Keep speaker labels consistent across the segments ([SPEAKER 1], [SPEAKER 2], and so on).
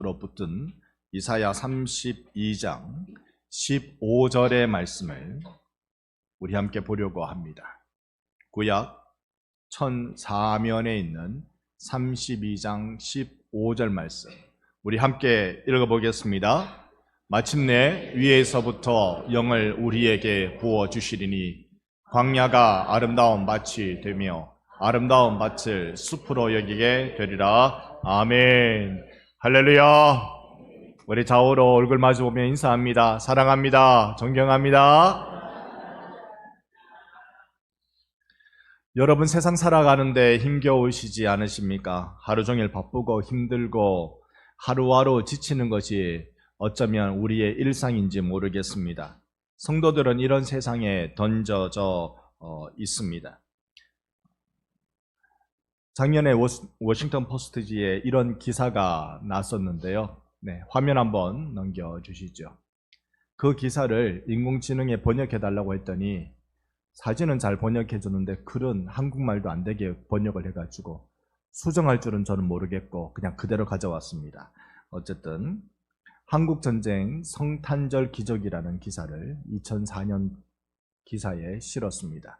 [SPEAKER 1] 붙은 이사야 32장 15절의 말씀을 우리 함께 보려고 합니다. 구약 1004면에 있는 32장 15절 말씀 우리 함께 읽어보겠습니다. 마침내 위에서부터 영을 우리에게 부어주시리니 광야가 아름다운 밭이 되며 아름다운 밭을 숲으로 여기게 되리라. 아멘. 할렐루야. 우리 좌우로 얼굴 마주보며 인사합니다. 사랑합니다. 존경합니다. 여러분 세상 살아가는데 힘겨우시지 않으십니까? 하루 종일 바쁘고 힘들고 하루하루 지치는 것이 어쩌면 우리의 일상인지 모르겠습니다. 성도들은 이런 세상에 던져져 있습니다. 작년에 워싱턴 포스트지에 이런 기사가 났었는데요. 네, 화면 한번 넘겨주시죠. 그 기사를 인공지능에 번역해달라고 했더니 사진은 잘 번역해주는데 글은 한국말도 안 되게 번역을 해가지고 수정할 줄은 저는 모르겠고 그냥 그대로 가져왔습니다. 어쨌든 한국전쟁 성탄절 기적이라는 기사를 2004년 기사에 실었습니다.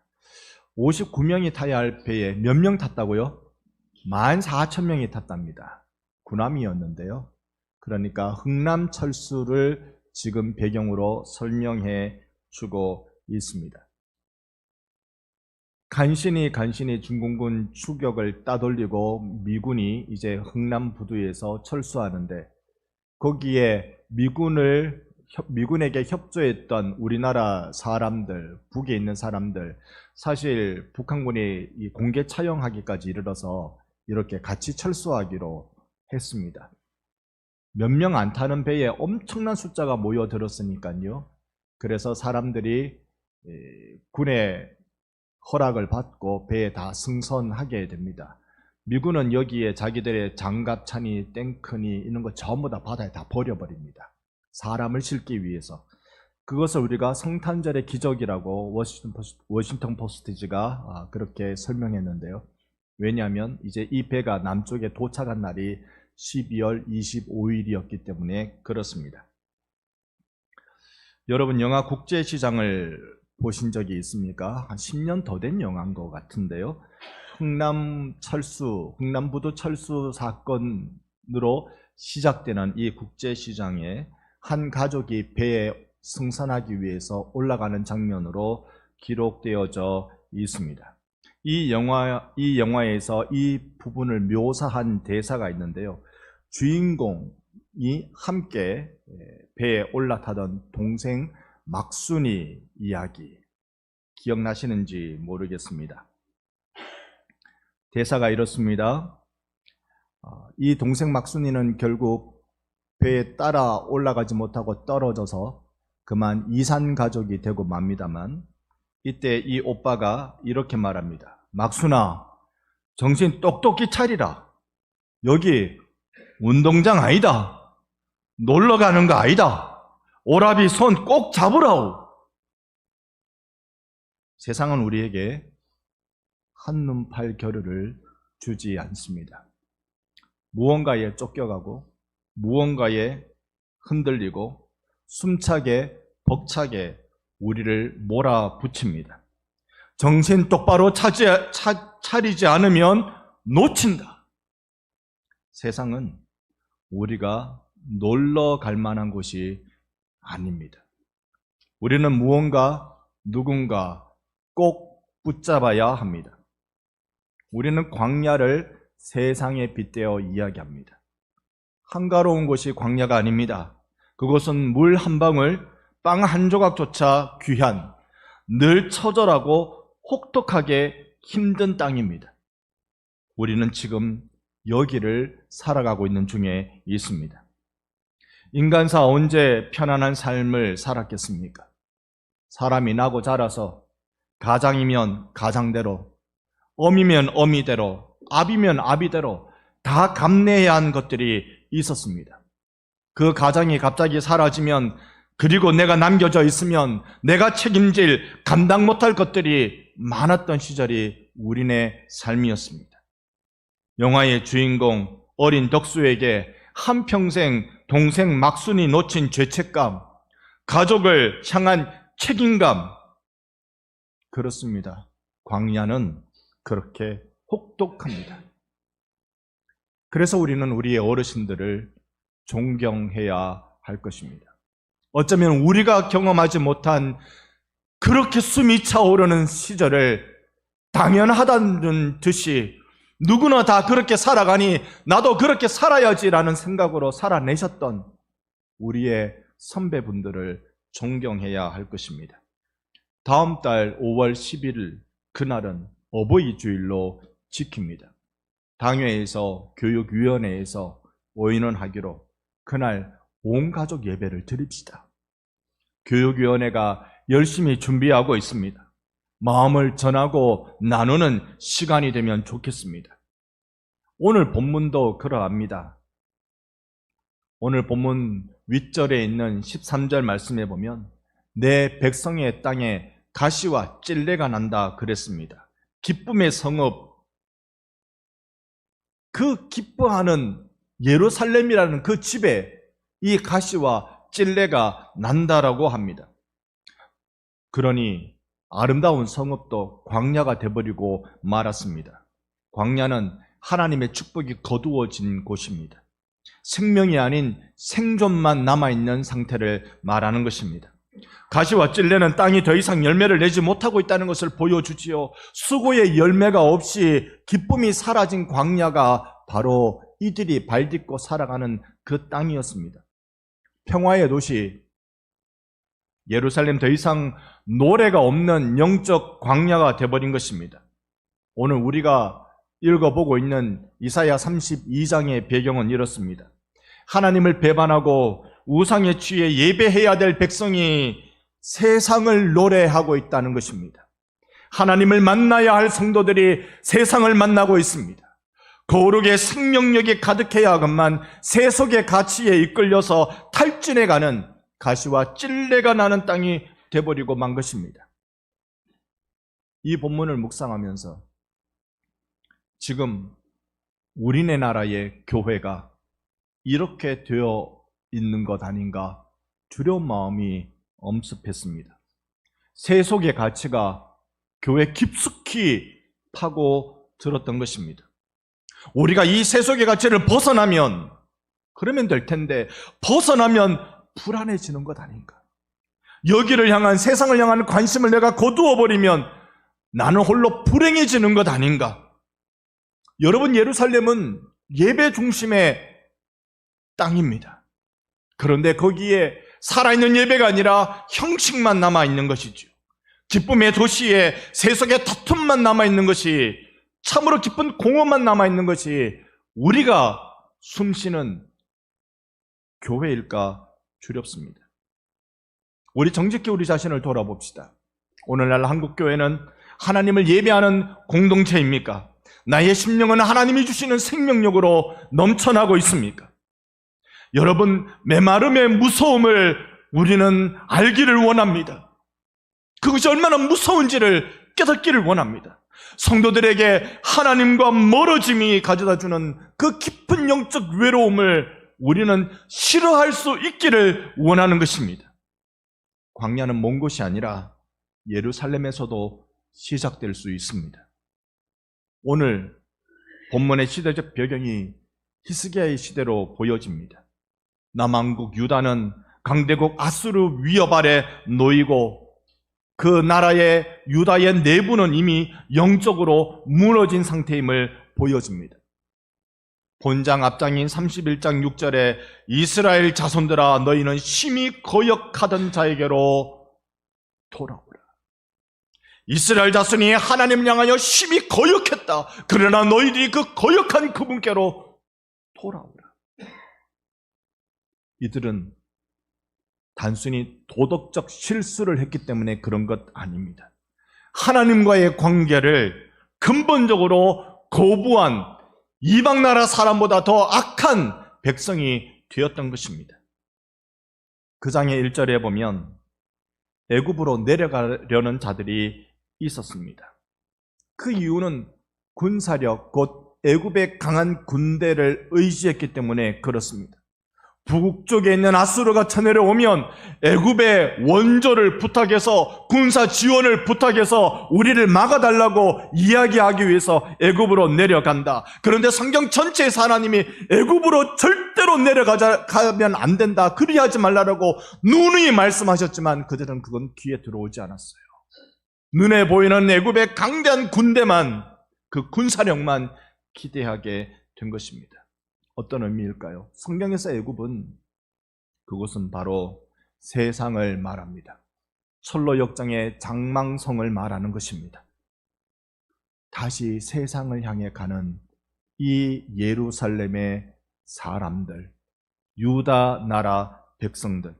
[SPEAKER 1] 59명이 타야 할 배에 몇 명 탔다고요? 14,000명이 탔답니다. 군함이었는데요. 그러니까 흥남철수를 지금 배경으로 설명해 주고 있습니다. 간신히 중공군 추격을 따돌리고 미군이 이제 흥남부두에서 철수하는데 거기에 미군에게 협조했던 우리나라 사람들, 북에 있는 사람들, 사실 북한군이 이 공개 처형하기까지 이르러서 이렇게 같이 철수하기로 했습니다. 몇 명 안 타는 배에 엄청난 숫자가 모여들었으니까요. 그래서 사람들이 군의 허락을 받고 배에 다 승선하게 됩니다. 미군은 여기에 자기들의 장갑차니 탱크니 이런 거 전부 다 바다에 다 버려버립니다. 사람을 싣기 위해서. 그것을 우리가 성탄절의 기적이라고 워싱턴 포스트지가 그렇게 설명했는데요. 왜냐하면 이제 이 배가 남쪽에 도착한 날이 12월 25일이었기 때문에 그렇습니다. 여러분 영화 국제시장을 보신 적이 있습니까? 한 10년 더 된 영화인 것 같은데요. 흥남부두 철수 사건으로 시작되는 이 국제시장에 한 가족이 배에 승선하기 위해서 올라가는 장면으로 기록되어져 있습니다. 이 영화에서 이 부분을 묘사한 대사가 있는데요. 주인공이 함께 배에 올라타던 동생 막순이 이야기 기억나시는지 모르겠습니다. 대사가 이렇습니다. 이 동생 막순이는 결국 배에 따라 올라가지 못하고 떨어져서 그만 이산 가족이 되고 맙니다만 이때 이 오빠가 이렇게 말합니다. 막순아, 정신 똑똑히 차리라. 여기 운동장 아니다. 놀러 가는 거 아니다. 오라비 손 꼭 잡으라오. 세상은 우리에게 한눈팔 겨를을 주지 않습니다. 무언가에 쫓겨가고 무언가에 흔들리고 숨차게 벅차게 우리를 몰아붙입니다. 정신 똑바로 차리지 않으면 놓친다. 세상은 우리가 놀러 갈 만한 곳이 아닙니다. 우리는 무언가 누군가 꼭 붙잡아야 합니다. 우리는 광야를 세상에 빗대어 이야기합니다. 한가로운 곳이 광야가 아닙니다. 그곳은 물 한 방울, 빵 한 조각조차 귀한, 늘 처절하고 혹독하게 힘든 땅입니다. 우리는 지금 여기를 살아가고 있는 중에 있습니다. 인간사 언제 편안한 삶을 살았겠습니까? 사람이 나고 자라서 가장이면 가장대로, 어미면 어미대로, 아비면 아비대로 다 감내해야 하는 것들이 있었습니다. 그 가장이 갑자기 사라지면 그리고 내가 남겨져 있으면 내가 책임질 감당 못할 것들이 많았던 시절이 우리네 삶이었습니다. 영화의 주인공 어린 덕수에게 한평생 동생 막순이 놓친 죄책감, 가족을 향한 책임감. 그렇습니다. 광야는 그렇게 혹독합니다. 그래서 우리는 우리의 어르신들을 존경해야 할 것입니다. 어쩌면 우리가 경험하지 못한 그렇게 숨이 차오르는 시절을 당연하다는 듯이 누구나 다 그렇게 살아가니 나도 그렇게 살아야지라는 생각으로 살아내셨던 우리의 선배분들을 존경해야 할 것입니다. 다음 달 5월 11일 그날은 어버이 주일로 지킵니다. 당회에서 교육위원회에서 의논하기로 그날 온 가족 예배를 드립시다. 교육위원회가 열심히 준비하고 있습니다. 마음을 전하고 나누는 시간이 되면 좋겠습니다. 오늘 본문도 그러합니다. 오늘 본문 윗절에 있는 13절 말씀에 보면 내 백성의 땅에 가시와 찔레가 난다 그랬습니다. 기쁨의 성읍, 그 기뻐하는 예루살렘이라는 그 집에 이 가시와 찔레가 난다라고 합니다. 그러니 아름다운 성읍도 광야가 되어버리고 말았습니다. 광야는 하나님의 축복이 거두어진 곳입니다. 생명이 아닌 생존만 남아있는 상태를 말하는 것입니다. 가시와 찔레는 땅이 더 이상 열매를 내지 못하고 있다는 것을 보여주지요. 수고의 열매가 없이 기쁨이 사라진 광야가 바로 이들이 발딛고 살아가는 그 땅이었습니다. 평화의 도시 예루살렘, 더 이상 노래가 없는 영적 광야가 되어버린 것입니다. 오늘 우리가 읽어보고 있는 이사야 32장의 배경은 이렇습니다. 하나님을 배반하고 우상에 취해 예배해야 될 백성이 세상을 노래하고 있다는 것입니다. 하나님을 만나야 할 성도들이 세상을 만나고 있습니다. 거룩의 생명력이 가득해야 하건만 세속의 가치에 이끌려서 탈진해가는 가시와 찔레가 나는 땅이 되어버리고 만 것입니다. 이 본문을 묵상하면서 지금 우리네 나라의 교회가 이렇게 되어 있는 것 아닌가 두려운 마음이 엄습했습니다. 세속의 가치가 교회 깊숙이 파고 들었던 것입니다. 우리가 이 세속의 가치를 벗어나면 그러면 될 텐데 벗어나면 불안해지는 것 아닌가. 여기를 향한 세상을 향한 관심을 내가 거두어버리면 나는 홀로 불행해지는 것 아닌가. 여러분, 예루살렘은 예배 중심의 땅입니다. 그런데 거기에 살아있는 예배가 아니라 형식만 남아있는 것이죠. 기쁨의 도시에 세속의 다툼만 남아있는 것이, 참으로 기쁜 공허만 남아있는 것이 우리가 숨쉬는 교회일까 두렵습니다. 우리 정직히 우리 자신을 돌아봅시다. 오늘날 한국교회는 하나님을 예배하는 공동체입니까? 나의 심령은 하나님이 주시는 생명력으로 넘쳐나고 있습니까? 여러분, 메마름의 무서움을 우리는 알기를 원합니다. 그것이 얼마나 무서운지를 깨닫기를 원합니다. 성도들에게 하나님과 멀어짐이 가져다주는 그 깊은 영적 외로움을 우리는 싫어할 수 있기를 원하는 것입니다. 광야는 먼 곳이 아니라 예루살렘에서도 시작될 수 있습니다. 오늘 본문의 시대적 배경이 히스기야의 시대로 보여집니다. 남왕국 유다는 강대국 아수르 위협 아래 놓이고 그 나라의 유다의 내부는 이미 영적으로 무너진 상태임을 보여줍니다. 본장 앞장인 31장 6절에 이스라엘 자손들아 너희는 심히 거역하던 자에게로 돌아오라. 이스라엘 자손이 하나님을 향하여 심히 거역했다. 그러나 너희들이 그 거역한 그분께로 돌아오라. 이들은 단순히 도덕적 실수를 했기 때문에 그런 것 아닙니다. 하나님과의 관계를 근본적으로 거부한 이방 나라 사람보다 더 악한 백성이 되었던 것입니다. 그 장의 1절에 보면 애굽으로 내려가려는 자들이 있었습니다. 그 이유는 군사력, 곧 애굽의 강한 군대를 의지했기 때문에 그렇습니다. 북쪽에 있는 아수르가 쳐내려오면 애굽의 원조를 부탁해서 군사 지원을 부탁해서 우리를 막아달라고 이야기하기 위해서 애굽으로 내려간다. 그런데 성경 전체에서 하나님이 애굽으로 절대로 내려가면 안 된다, 그리하지 말라라고 누누이 말씀하셨지만 그들은 그건 귀에 들어오지 않았어요. 눈에 보이는 애굽의 강대한 군대만, 그 군사력만 기대하게 된 것입니다. 어떤 의미일까요? 성경에서 애굽은, 그곳은 바로 세상을 말합니다. 철로 역정의 장망성을 말하는 것입니다. 다시 세상을 향해 가는 이 예루살렘의 사람들, 유다 나라 백성들,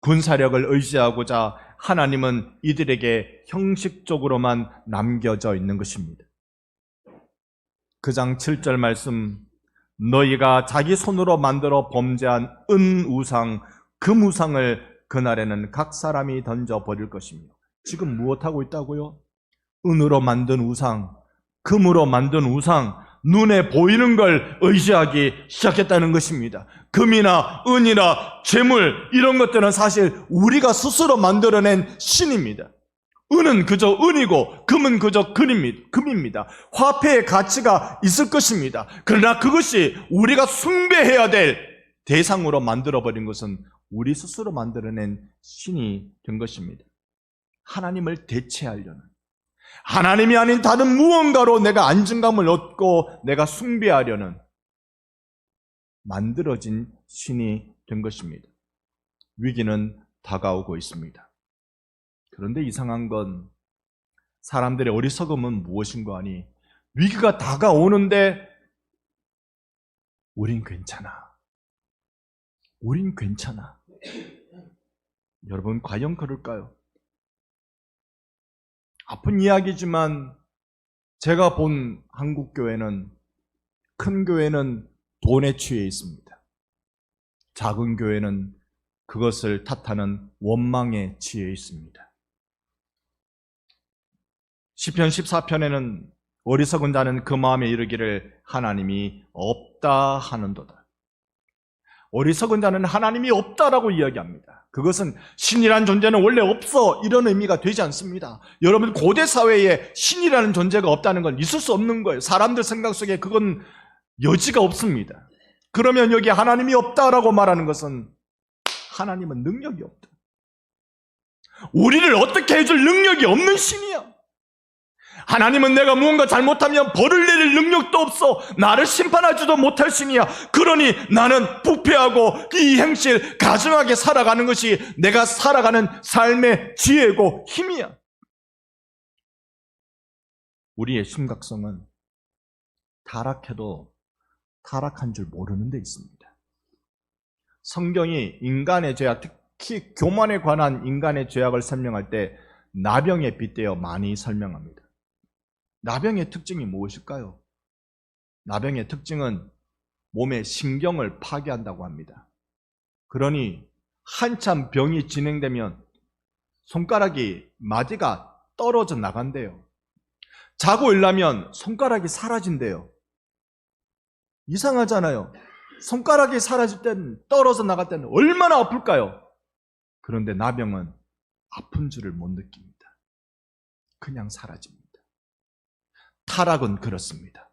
[SPEAKER 1] 군사력을 의지하고자 하나님은 이들에게 형식적으로만 남겨져 있는 것입니다. 그 장 7절 말씀, 너희가 자기 손으로 만들어 범죄한 은우상, 금우상을 그날에는 각 사람이 던져버릴 것이며. 지금 무엇하고 있다고요? 은으로 만든 우상, 금으로 만든 우상, 눈에 보이는 걸 의지하기 시작했다는 것입니다. 금이나 은이나 재물, 이런 것들은 사실 우리가 스스로 만들어낸 신입니다. 은은 그저 은이고 금은 그저 금입니다. 화폐의 가치가 있을 것입니다. 그러나 그것이 우리가 숭배해야 될 대상으로 만들어버린 것은 우리 스스로 만들어낸 신이 된 것입니다. 하나님을 대체하려는, 하나님이 아닌 다른 무언가로 내가 안정감을 얻고 내가 숭배하려는 만들어진 신이 된 것입니다. 위기는 다가오고 있습니다. 그런데 이상한 건 사람들의 어리석음은 무엇인가 하니, 위기가 다가오는데 우린 괜찮아, 우린 괜찮아. 여러분, 과연 그럴까요? 아픈 이야기지만 제가 본 한국 교회는, 큰 교회는 돈에 취해 있습니다. 작은 교회는 그것을 탓하는 원망에 취해 있습니다. 시편 14편에는 어리석은 자는 그 마음에 이르기를 하나님이 없다 하는도다. 어리석은 자는 하나님이 없다라고 이야기합니다. 그것은 신이라는 존재는 원래 없어, 이런 의미가 되지 않습니다. 여러분, 고대 사회에 신이라는 존재가 없다는 건 있을 수 없는 거예요. 사람들 생각 속에 그건 여지가 없습니다. 그러면 여기 하나님이 없다라고 말하는 것은 하나님은 능력이 없다, 우리를 어떻게 해줄 능력이 없는 신이야. 하나님은 내가 무언가 잘못하면 벌을 내릴 능력도 없어, 나를 심판하지도 못할 신이야. 그러니 나는 부패하고 이 행실 가증하게 살아가는 것이 내가 살아가는 삶의 지혜고 힘이야. 우리의 심각성은 타락해도 타락한 줄 모르는 데 있습니다. 성경이 인간의 죄악, 특히 교만에 관한 인간의 죄악을 설명할 때 나병에 빗대어 많이 설명합니다. 나병의 특징이 무엇일까요? 나병의 특징은 몸의 신경을 파괴한다고 합니다. 그러니 한참 병이 진행되면 손가락이, 마디가 떨어져 나간대요. 자고 일어나면 손가락이 사라진대요. 이상하잖아요. 손가락이 사라질 때는, 떨어져 나갈 때는 얼마나 아플까요? 그런데 나병은 아픈 줄을 못 느낍니다. 그냥 사라집니다. 타락은 그렇습니다.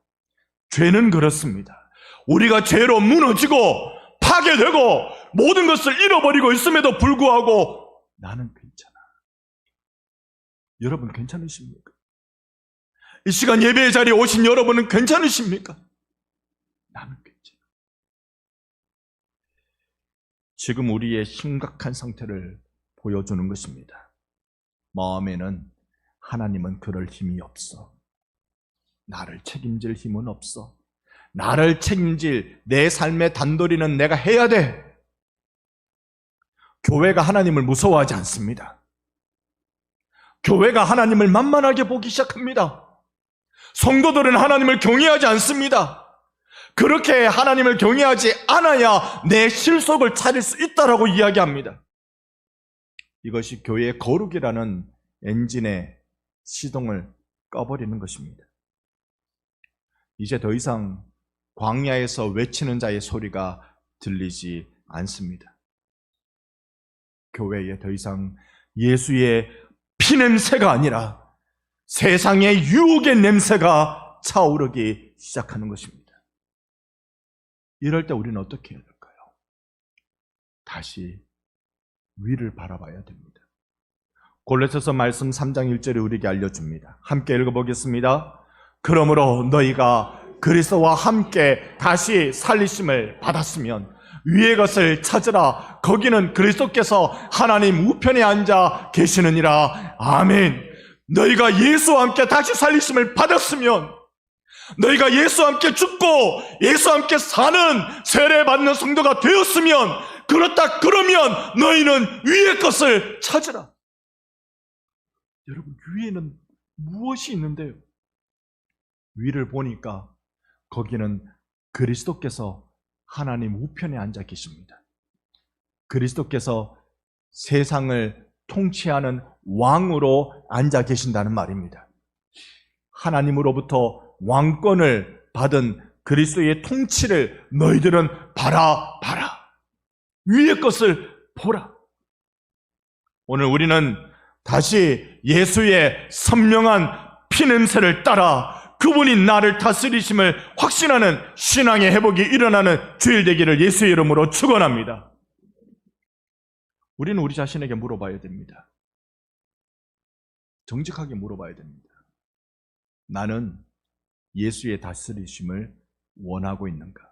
[SPEAKER 1] 죄는 그렇습니다. 우리가 죄로 무너지고 파괴되고 모든 것을 잃어버리고 있음에도 불구하고 나는 괜찮아. 여러분 괜찮으십니까? 이 시간 예배의 자리에 오신 여러분은 괜찮으십니까? 나는 괜찮아. 지금 우리의 심각한 상태를 보여주는 것입니다. 마음에는 하나님은 그럴 힘이 없어, 나를 책임질 힘은 없어, 나를 책임질 내 삶의 단도리는 내가 해야 돼. 교회가 하나님을 무서워하지 않습니다. 교회가 하나님을 만만하게 보기 시작합니다. 성도들은 하나님을 경외하지 않습니다. 그렇게 하나님을 경외하지 않아야 내 실속을 차릴 수 있다라고 이야기합니다. 이것이 교회의 거룩이라는 엔진의 시동을 꺼버리는 것입니다. 이제 더 이상 광야에서 외치는 자의 소리가 들리지 않습니다. 교회에 더 이상 예수의 피냄새가 아니라 세상의 유혹의 냄새가 차오르기 시작하는 것입니다. 이럴 때 우리는 어떻게 해야 될까요? 다시 위를 바라봐야 됩니다. 골로새서 말씀 3장 1절에 우리에게 알려줍니다. 함께 읽어보겠습니다. 그러므로 너희가 그리스도와 함께 다시 살리심을 받았으면 위의 것을 찾으라. 거기는 그리스도께서 하나님 우편에 앉아 계시느니라. 아멘. 너희가 예수와 함께 다시 살리심을 받았으면, 너희가 예수와 함께 죽고 예수와 함께 사는 세례받는 성도가 되었으면, 그렇다 그러면 너희는 위의 것을 찾으라. 여러분, 위에는 무엇이 있는데요? 위를 보니까 거기는 그리스도께서 하나님 우편에 앉아 계십니다. 그리스도께서 세상을 통치하는 왕으로 앉아 계신다는 말입니다. 하나님으로부터 왕권을 받은 그리스도의 통치를 너희들은 봐라. 위의 것을 보라. 오늘 우리는 다시 예수의 선명한 피냄새를 따라 그분이 나를 다스리심을 확신하는 신앙의 회복이 일어나는 주일 되기를 예수의 이름으로 축원합니다. 우리는 우리 자신에게 물어봐야 됩니다. 정직하게 물어봐야 됩니다. 나는 예수의 다스리심을 원하고 있는가?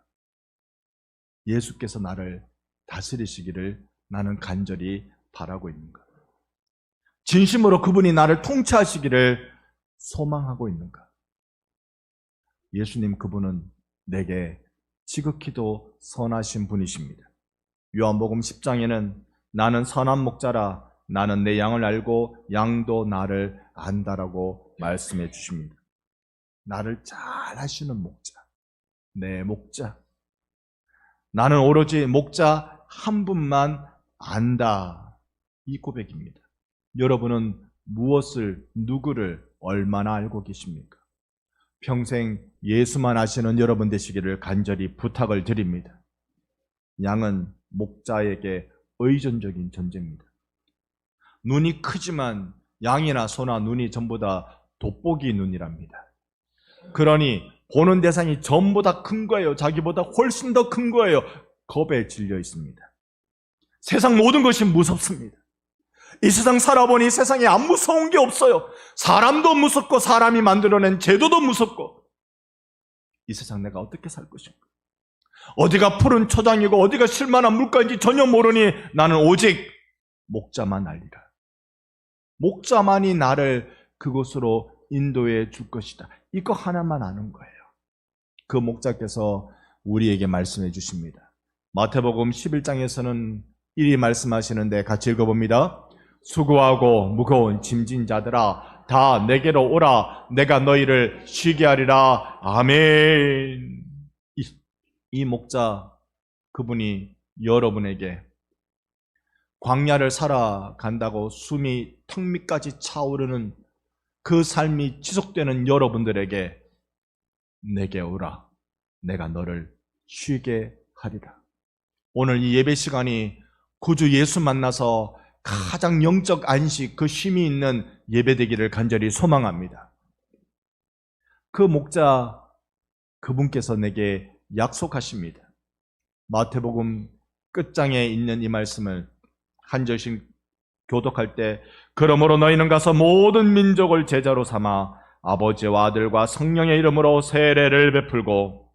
[SPEAKER 1] 예수께서 나를 다스리시기를 나는 간절히 바라고 있는가? 진심으로 그분이 나를 통치하시기를 소망하고 있는가? 예수님, 그분은 내게 지극히도 선하신 분이십니다. 요한복음 10장에는 나는 선한 목자라, 나는 내 양을 알고 양도 나를 안다라고 말씀해 주십니다. 나를 잘 아시는 목자, 내 목자. 나는 오로지 목자 한 분만 안다. 이 고백입니다. 여러분은 무엇을, 누구를 얼마나 알고 계십니까? 평생 예수만 아시는 여러분 되시기를 간절히 부탁을 드립니다. 양은 목자에게 의존적인 존재입니다. 눈이 크지만 양이나 소나 눈이 전부 다 돋보기 눈이랍니다. 그러니 보는 대상이 전부 다 큰 거예요. 자기보다 훨씬 더 큰 거예요. 겁에 질려 있습니다. 세상 모든 것이 무섭습니다. 이 세상 살아보니 세상에 안 무서운 게 없어요. 사람도 무섭고 사람이 만들어낸 제도도 무섭고, 이 세상 내가 어떻게 살 것인가? 어디가 푸른 초장이고 어디가 실만한 물가인지 전혀 모르니 나는 오직 목자만 알리라. 목자만이 나를 그곳으로 인도해 줄 것이다. 이거 하나만 아는 거예요. 그 목자께서 우리에게 말씀해 주십니다. 마태복음 11장에서는 이리 말씀하시는데 같이 읽어봅니다. 수고하고 무거운 짐진 자들아, 다 내게로 오라. 내가 너희를 쉬게 하리라. 아멘. 이 목자, 그분이 여러분에게 광야를 살아간다고 숨이 턱 밑까지 차오르는 그 삶이 지속되는 여러분들에게 내게 오라. 내가 너를 쉬게 하리라. 오늘 이 예배 시간이 구주 예수 만나서 가장 영적 안식, 그 쉼이 있는 예배되기를 간절히 소망합니다. 그 목자, 그분께서 내게 약속하십니다. 마태복음 끝장에 있는 이 말씀을 한 절씩 교독할 때, 그러므로 너희는 가서 모든 민족을 제자로 삼아 아버지와 아들과 성령의 이름으로 세례를 베풀고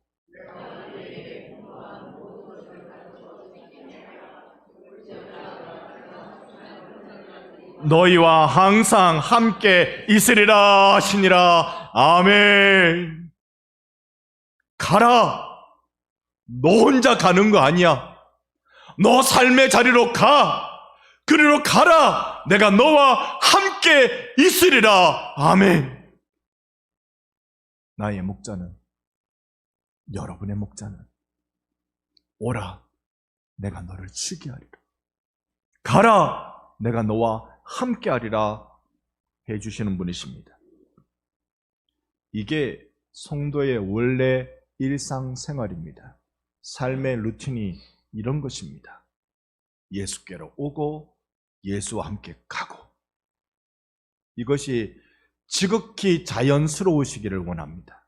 [SPEAKER 1] 너희와 항상 함께 있으리라 하시니라. 아멘. 가라. 너 혼자 가는 거 아니야. 너 삶의 자리로 가. 그리로 가라. 내가 너와 함께 있으리라. 아멘. 나의 목자는, 여러분의 목자는 오라. 내가 너를 쉬게 하리라. 가라. 내가 너와 함께 하리라 해주시는 분이십니다. 이게 성도의 원래 일상생활입니다. 삶의 루틴이 이런 것입니다. 예수께로 오고 예수와 함께 가고, 이것이 지극히 자연스러우시기를 원합니다.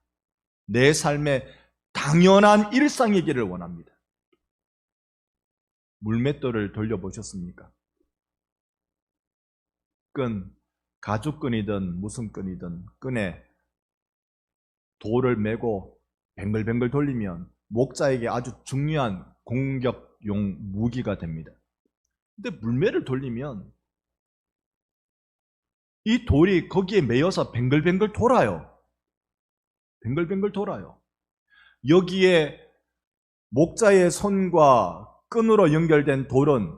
[SPEAKER 1] 내 삶의 당연한 일상이기를 원합니다. 물맷돌을 돌려보셨습니까? 끈, 가죽끈이든 무슨 끈이든 끈에 돌을 메고 뱅글뱅글 돌리면 목자에게 아주 중요한 공격용 무기가 됩니다. 근데 물매를 돌리면 이 돌이 거기에 매여서 뱅글뱅글 돌아요. 뱅글뱅글 돌아요. 여기에 목자의 손과 끈으로 연결된 돌은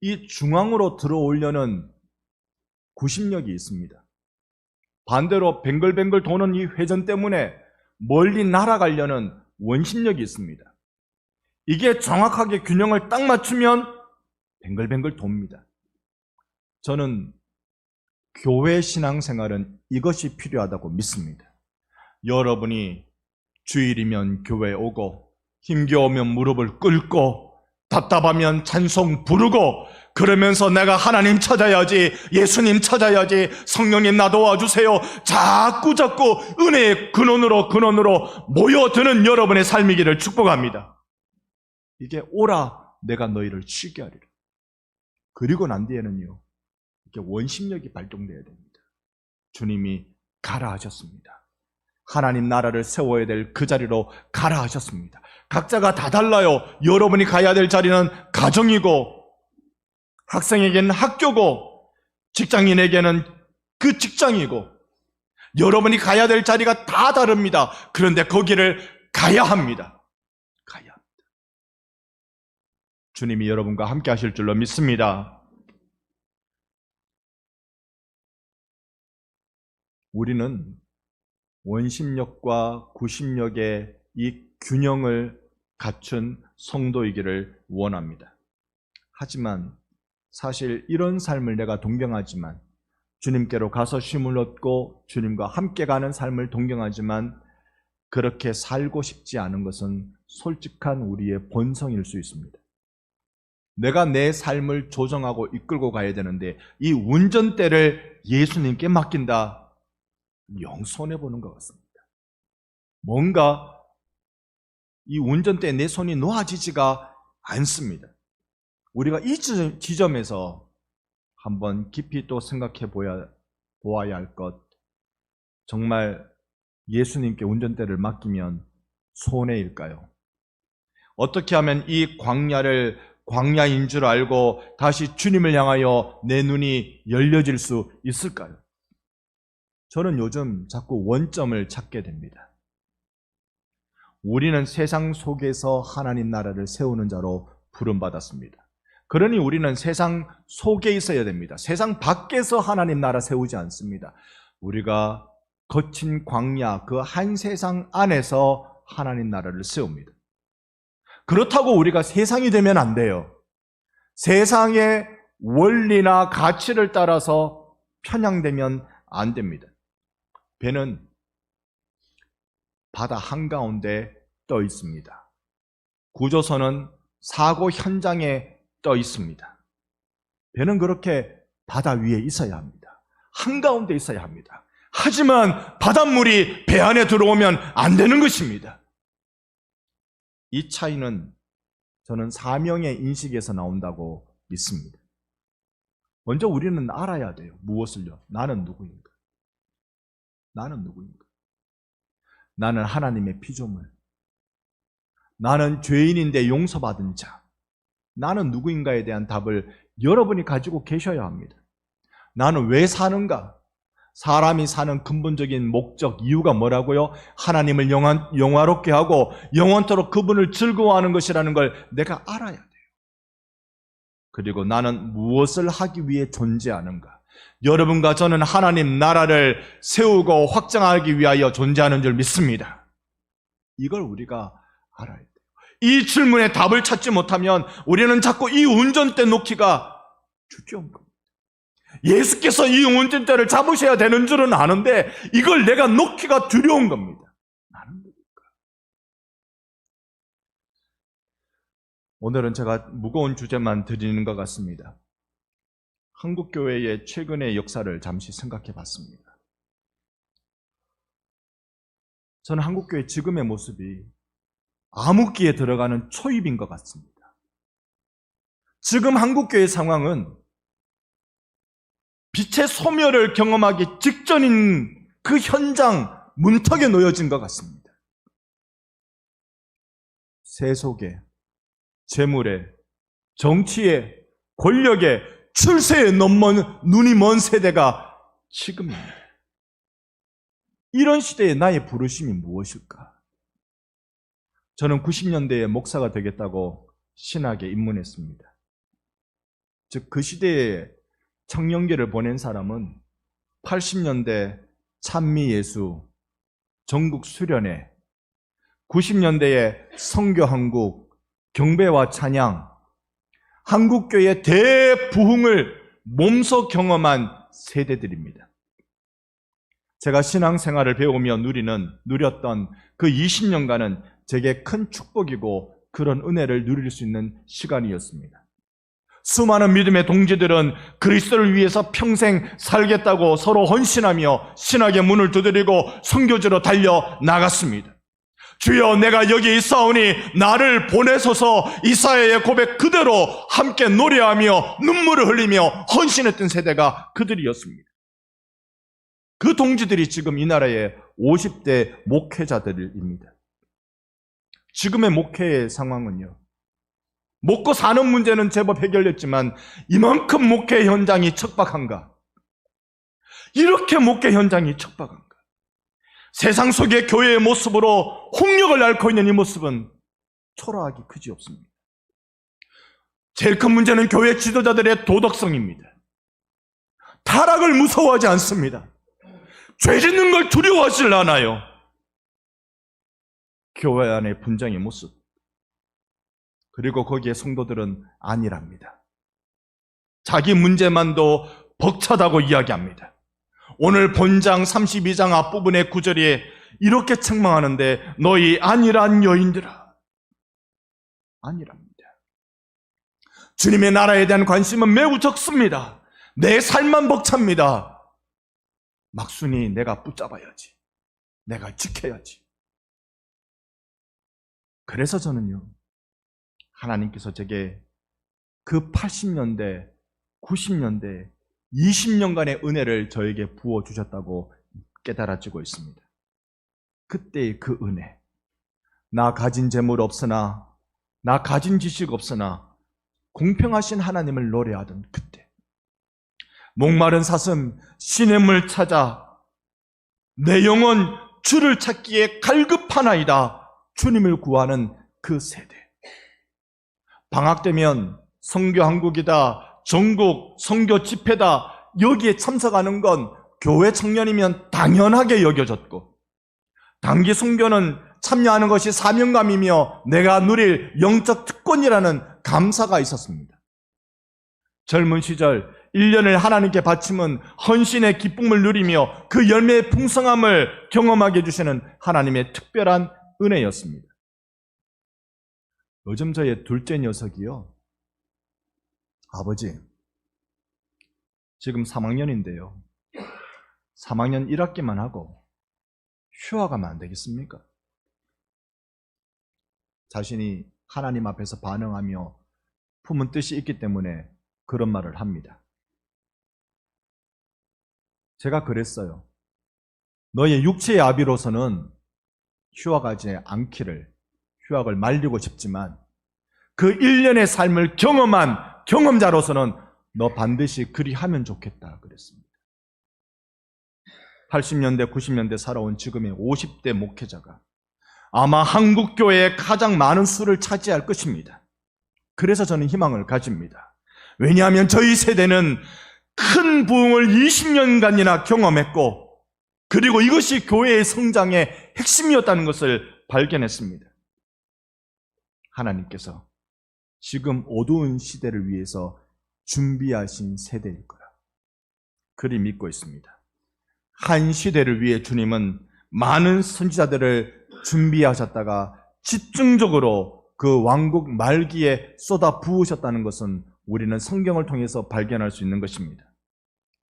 [SPEAKER 1] 이 중앙으로 들어오려는 구심력이 있습니다. 반대로 뱅글뱅글 도는 이 회전 때문에 멀리 날아가려는 원심력이 있습니다. 이게 정확하게 균형을 딱 맞추면 뱅글뱅글 돕니다. 저는 교회 신앙생활은 이것이 필요하다고 믿습니다. 여러분이 주일이면 교회에 오고, 힘겨우면 무릎을 꿇고, 답답하면 찬송 부르고, 그러면서 내가 하나님 찾아야지, 예수님 찾아야지, 성령님 나 도와주세요, 자꾸 은혜의 근원으로 모여드는 여러분의 삶이기를 축복합니다. 이게 오라 내가 너희를 쉬게 하리라. 그리고 난 뒤에는요, 이렇게 원심력이 발동되어야 됩니다. 주님이 가라 하셨습니다. 하나님 나라를 세워야 될 그 자리로 가라 하셨습니다. 각자가 다 달라요. 여러분이 가야 될 자리는 가정이고, 학생에게는 학교고, 직장인에게는 그 직장이고, 여러분이 가야 될 자리가 다 다릅니다. 그런데 거기를 가야 합니다. 가야 합니다. 주님이 여러분과 함께 하실 줄로 믿습니다. 우리는 원심력과 구심력의 이 균형을 갖춘 성도이기를 원합니다. 하지만 사실 이런 삶을 내가 동경하지만, 주님께로 가서 쉼을 얻고 주님과 함께 가는 삶을 동경하지만, 그렇게 살고 싶지 않은 것은 솔직한 우리의 본성일 수 있습니다. 내가 내 삶을 조정하고 이끌고 가야 되는데 이 운전대를 예수님께 맡긴다? 영 손해보는 것 같습니다. 뭔가 이 운전대에 내 손이 놓아지지가 않습니다. 우리가 이 지점에서 한번 깊이 또 생각해 보아야 할 것, 정말 예수님께 운전대를 맡기면 손해일까요? 어떻게 하면 이 광야인 줄 알고 다시 주님을 향하여 내 눈이 열려질 수 있을까요? 저는 요즘 자꾸 원점을 찾게 됩니다. 우리는 세상 속에서 하나님 나라를 세우는 자로 부름받았습니다. 그러니 우리는 세상 속에 있어야 됩니다. 세상 밖에서 하나님 나라 세우지 않습니다. 우리가 거친 광야, 그 한 세상 안에서 하나님 나라를 세웁니다. 그렇다고 우리가 세상이 되면 안 돼요. 세상의 원리나 가치를 따라서 편향되면 안 됩니다. 배는 바다 한가운데 떠 있습니다. 구조선은 사고 현장에 떠 있습니다. 배는 그렇게 바다 위에 있어야 합니다. 한가운데 있어야 합니다. 하지만 바닷물이 배 안에 들어오면 안 되는 것입니다. 이 차이는 저는 사명의 인식에서 나온다고 믿습니다. 먼저 우리는 알아야 돼요. 무엇을요? 나는 누구인가? 나는 누구인가? 나는 하나님의 피조물. 나는 죄인인데 용서받은 자. 나는 누구인가에 대한 답을 여러분이 가지고 계셔야 합니다. 나는 왜 사는가? 사람이 사는 근본적인 목적, 이유가 뭐라고요? 하나님을 영화롭게 하고 영원토록 그분을 즐거워하는 것이라는 걸 내가 알아야 돼요. 그리고 나는 무엇을 하기 위해 존재하는가? 여러분과 저는 하나님 나라를 세우고 확장하기 위하여 존재하는 줄 믿습니다. 이걸 우리가 알아야 돼요. 이 질문에 답을 찾지 못하면 우리는 자꾸 이 운전대 놓기가 두려운 겁니다. 예수께서 이 운전대를 잡으셔야 되는 줄은 아는데 이걸 내가 놓기가 두려운 겁니다. 오늘은 제가 무거운 주제만 드리는 것 같습니다. 한국교회의 최근의 역사를 잠시 생각해 봤습니다. 저는 한국교회 지금의 모습이 암흑기에 들어가는 초입인 것 같습니다. 지금 한국교회의 상황은 빛의 소멸을 경험하기 직전인 그 현장 문턱에 놓여진 것 같습니다. 세속에, 재물에, 정치에, 권력에, 출세에 눈이 먼 세대가 지금입니다. 이런 시대에 나의 부르심이 무엇일까? 저는 90년대에 목사가 되겠다고 신학에 입문했습니다. 즉, 그 시대에 청년기를 보낸 사람은 80년대 찬미예수, 전국 수련회, 90년대에 선교한국, 경배와 찬양, 한국교회의 대부흥을 몸소 경험한 세대들입니다. 제가 신앙생활을 배우며 누렸던 그 20년간은 제게 큰 축복이고 그런 은혜를 누릴 수 있는 시간이었습니다. 수많은 믿음의 동지들은 그리스도를 위해서 평생 살겠다고 서로 헌신하며 신학의 문을 두드리고 선교지로 달려 나갔습니다. 주여, 내가 여기 있사오니 나를 보내소서. 이사야의 고백 그대로 함께 노래하며 눈물을 흘리며 헌신했던 세대가 그들이었습니다. 그 동지들이 지금 이 나라의 50대 목회자들입니다. 지금의 목회의 상황은요, 먹고 사는 문제는 제법 해결됐지만 이만큼 목회 현장이 척박한가? 이렇게 목회 현장이 척박한가? 세상 속의 교회의 모습으로 홍역을 앓고 있는 이 모습은 초라하기 그지없습니다. 제일 큰 문제는 교회 지도자들의 도덕성입니다. 타락을 무서워하지 않습니다. 죄 짓는 걸 두려워하질 않아요. 교회 안의 분쟁의 모습, 그리고 거기에 성도들은 아니랍니다. 자기 문제만도 벅차다고 이야기합니다. 오늘 본장 32장 앞부분의 구절에 이렇게 책망하는데, 너희 안일한 여인들아, 아니랍니다. 주님의 나라에 대한 관심은 매우 적습니다. 내 삶만 벅찹니다. 막순이 내가 붙잡아야지, 내가 지켜야지. 그래서 저는요, 하나님께서 제게 그 80년대, 90년대, 20년간의 은혜를 저에게 부어주셨다고 깨달아지고 있습니다. 그때의 그 은혜, 나 가진 재물 없으나, 나 가진 지식 없으나 공평하신 하나님을 노래하던 그때, 목마른 사슴 시냇물 찾아 내 영혼 주를 찾기에 갈급하나이다 주님을 구하는 그 세대, 방학 되면 선교한국이다, 전국 선교 집회다, 여기에 참석하는 건 교회 청년이면 당연하게 여겨졌고, 단기 선교는 참여하는 것이 사명감이며 내가 누릴 영적 특권이라는 감사가 있었습니다. 젊은 시절 1년을 하나님께 바치면 헌신의 기쁨을 누리며 그 열매의 풍성함을 경험하게 해주시는 하나님의 특별한 은혜였습니다. 요즘 저의 둘째 녀석이요, 아버지, 지금 3학년인데요 3학년 1학기만 하고 휴학 가면 안 되겠습니까? 자신이 하나님 앞에서 반응하며 품은 뜻이 있기 때문에 그런 말을 합니다. 제가 그랬어요. 너의 육체의 아비로서는 휴학하지 않기를, 휴학을 말리고 싶지만 그 1년의 삶을 경험한 경험자로서는 너 반드시 그리하면 좋겠다 그랬습니다. 80년대, 90년대 살아온 지금의 50대 목회자가 아마 한국교회의 가장 많은 수를 차지할 것입니다. 그래서 저는 희망을 가집니다. 왜냐하면 저희 세대는 큰 부흥을 20년간이나 경험했고, 그리고 이것이 교회의 성장의 핵심이었다는 것을 발견했습니다. 하나님께서 지금 어두운 시대를 위해서 준비하신 세대일 거라 그리 믿고 있습니다. 한 시대를 위해 주님은 많은 선지자들을 준비하셨다가 집중적으로 그 왕국 말기에 쏟아 부으셨다는 것은 우리는 성경을 통해서 발견할 수 있는 것입니다.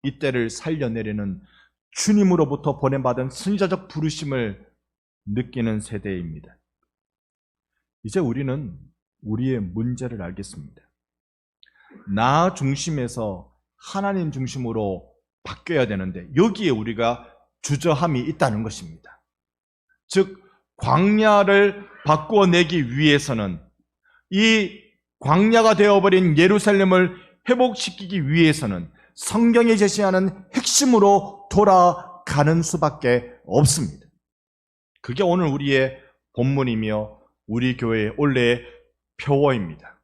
[SPEAKER 1] 이때를 살려내려는 주님으로부터 보내받은 선지자적 부르심을 느끼는 세대입니다. 이제 우리는 우리의 문제를 알겠습니다. 나 중심에서 하나님 중심으로 바뀌어야 되는데 여기에 우리가 주저함이 있다는 것입니다. 즉 광야를 바꾸어내기 위해서는 이 광야가 되어버린 예루살렘을 회복시키기 위해서는 성경이 제시하는 핵심으로 돌아가는 수밖에 없습니다. 그게 오늘 우리의 본문이며 우리 교회의 원래의 표어입니다.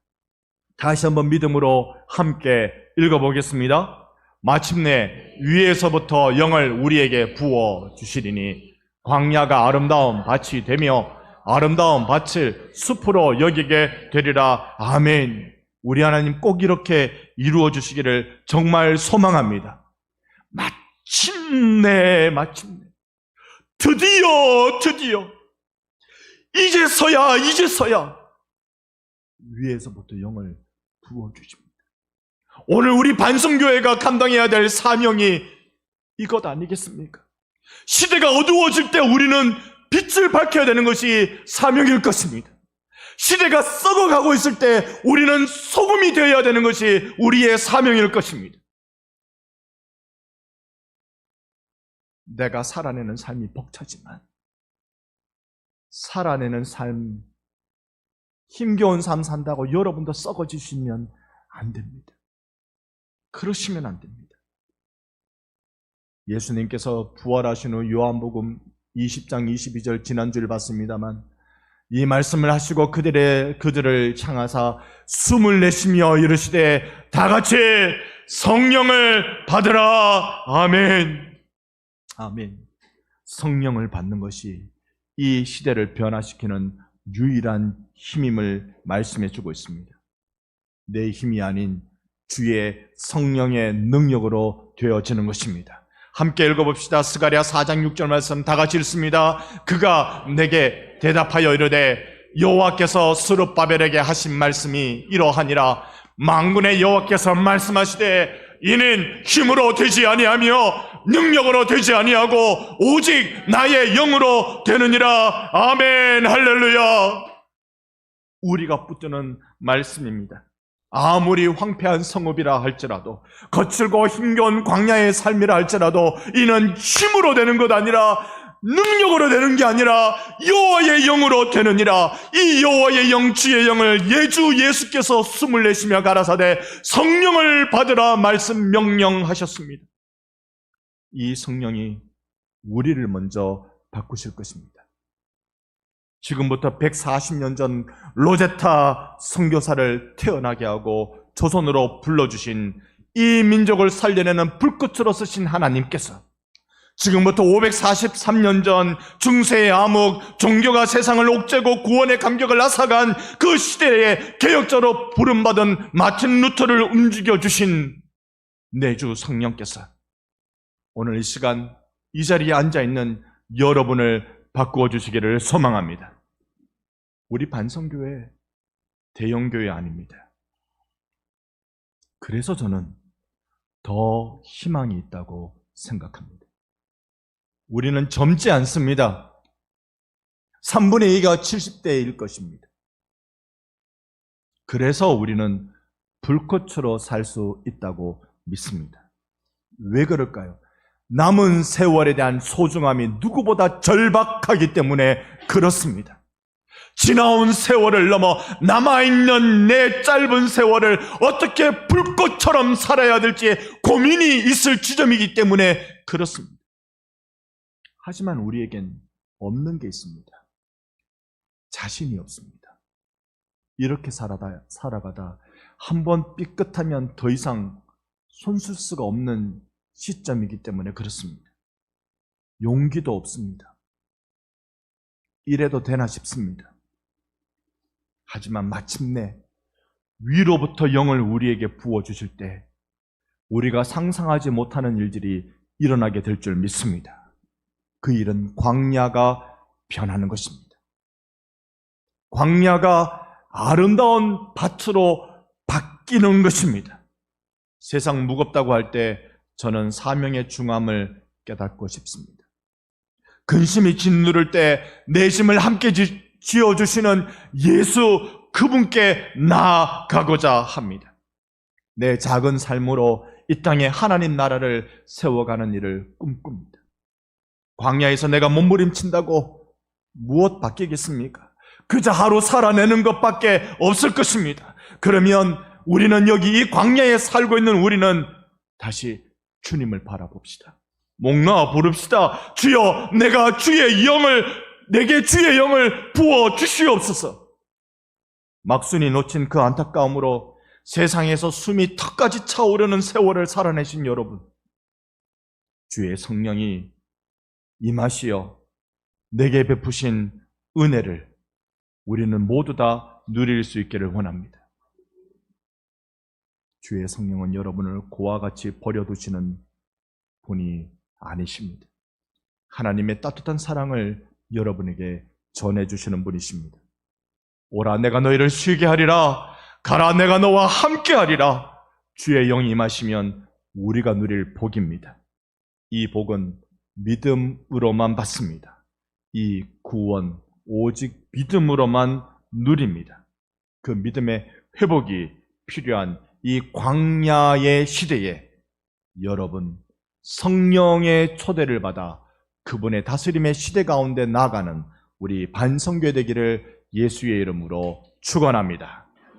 [SPEAKER 1] 다시 한번 믿음으로 함께 읽어보겠습니다. 마침내 위에서부터 영을 우리에게 부어주시리니 광야가 아름다운 밭이 되며 아름다운 밭을 숲으로 여기게 되리라. 아멘. 우리 하나님 꼭 이렇게 이루어 주시기를 정말 소망합니다. 마침내 드디어 이제서야 위에서부터 영을 부어주십니다. 오늘 우리 반성교회가 감당해야 될 사명이 이것 아니겠습니까? 시대가 어두워질 때 우리는 빛을 밝혀야 되는 것이 사명일 것입니다. 시대가 썩어가고 있을 때 우리는 소금이 되어야 되는 것이 우리의 사명일 것입니다. 내가 살아내는 삶이 벅차지만 살아내는 삶, 힘겨운 삶 산다고 여러분도 썩어지시면 안 됩니다. 그러시면 안 됩니다. 예수님께서 부활하신 후 요한복음 20장 22절 지난주를 봤습니다만 이 말씀을 하시고 그들을 향하사 숨을 내쉬며 이르시되 다 같이 성령을 받으라. 아멘. 아멘. 성령을 받는 것이 이 시대를 변화시키는 유일한 힘임을 말씀해 주고 있습니다. 내 힘이 아닌 주의 성령의 능력으로 되어지는 것입니다. 함께 읽어봅시다. 스가랴 4장 6절 말씀 다 같이 읽습니다. 그가 내게 대답하여 이르되 여호와께서 스룹바벨에게 하신 말씀이 이러하니라. 만군의 여호와께서 말씀하시되 이는 힘으로 되지 아니하며 능력으로 되지 아니하고 오직 나의 영으로 되느니라. 아멘. 할렐루야. 우리가 붙드는 말씀입니다. 아무리 황폐한 성읍이라 할지라도 거칠고 힘겨운 광야의 삶이라 할지라도 이는 힘으로 되는 것 아니라 능력으로 되는 게 아니라 여호와의 영으로 되느니라. 이 여호와의 영 주의 영을 예수께서 숨을 내쉬며 가라사대 성령을 받으라 말씀 명령하셨습니다. 이 성령이 우리를 먼저 바꾸실 것입니다. 지금부터 140년 전 로제타 선교사를 태어나게 하고 조선으로 불러주신 이 민족을 살려내는 불꽃으로 쓰신 하나님께서 지금부터 543년 전 중세의 암흑, 종교가 세상을 옥죄고 구원의 감격을 앗아간 그 시대의 개혁자로 부름받은 마틴 루터를 움직여주신 내주 성령께서 오늘 이 시간 이 자리에 앉아있는 여러분을 바꾸어 주시기를 소망합니다. 우리 반성교회 대형교회 아닙니다. 그래서 저는 더 희망이 있다고 생각합니다. 우리는 젊지 않습니다. 3분의 2가 70대일 것입니다. 그래서 우리는 불꽃으로 살 수 있다고 믿습니다. 왜 그럴까요? 남은 세월에 대한 소중함이 누구보다 절박하기 때문에 그렇습니다. 지나온 세월을 넘어 남아있는 내 짧은 세월을 어떻게 불꽃처럼 살아야 될지 고민이 있을 지점이기 때문에 그렇습니다. 하지만 우리에겐 없는 게 있습니다. 자신이 없습니다. 이렇게 살아가다 한번 삐끗하면 더 이상 손쓸 수가 없는 시점이기 때문에 그렇습니다. 용기도 없습니다. 이래도 되나 싶습니다. 하지만 마침내 위로부터 영을 우리에게 부어주실 때 우리가 상상하지 못하는 일들이 일어나게 될 줄 믿습니다. 그 일은 광야가 변하는 것입니다. 광야가 아름다운 밭으로 바뀌는 것입니다. 세상 무겁다고 할 때 저는 사명의 중함을 깨닫고 싶습니다. 근심이 짓누를 때 내심을 함께 지어주시는 예수 그분께 나아가고자 합니다. 내 작은 삶으로 이 땅에 하나님 나라를 세워가는 일을 꿈꿉니다. 광야에서 내가 몸부림친다고 무엇 바뀌겠습니까? 그저 하루 살아내는 것밖에 없을 것입니다. 그러면 우리는 여기 이 광야에 살고 있는 우리는 다시 주님을 바라봅시다. 목나 부릅시다. 주여, 내게 주의 영을 부어 주시옵소서. 막순이 놓친 그 안타까움으로 세상에서 숨이 턱까지 차오르는 세월을 살아내신 여러분, 주의 성령이 임하시어 내게 베푸신 은혜를 우리는 모두 다 누릴 수 있기를 원합니다. 주의 성령은 여러분을 고와 같이 버려두시는 분이 아니십니다. 하나님의 따뜻한 사랑을 여러분에게 전해주시는 분이십니다. 오라, 내가 너희를 쉬게 하리라. 가라, 내가 너와 함께 하리라. 주의 영이 임하시면 우리가 누릴 복입니다. 이 복은 믿음으로만 받습니다. 이 구원 오직 믿음으로만 누립니다. 그 믿음의 회복이 필요한 이 광야의 시대에 여러분 성령의 초대를 받아 그분의 다스림의 시대 가운데 나아가는 우리 반성교회 되기를 예수의 이름으로 축원합니다.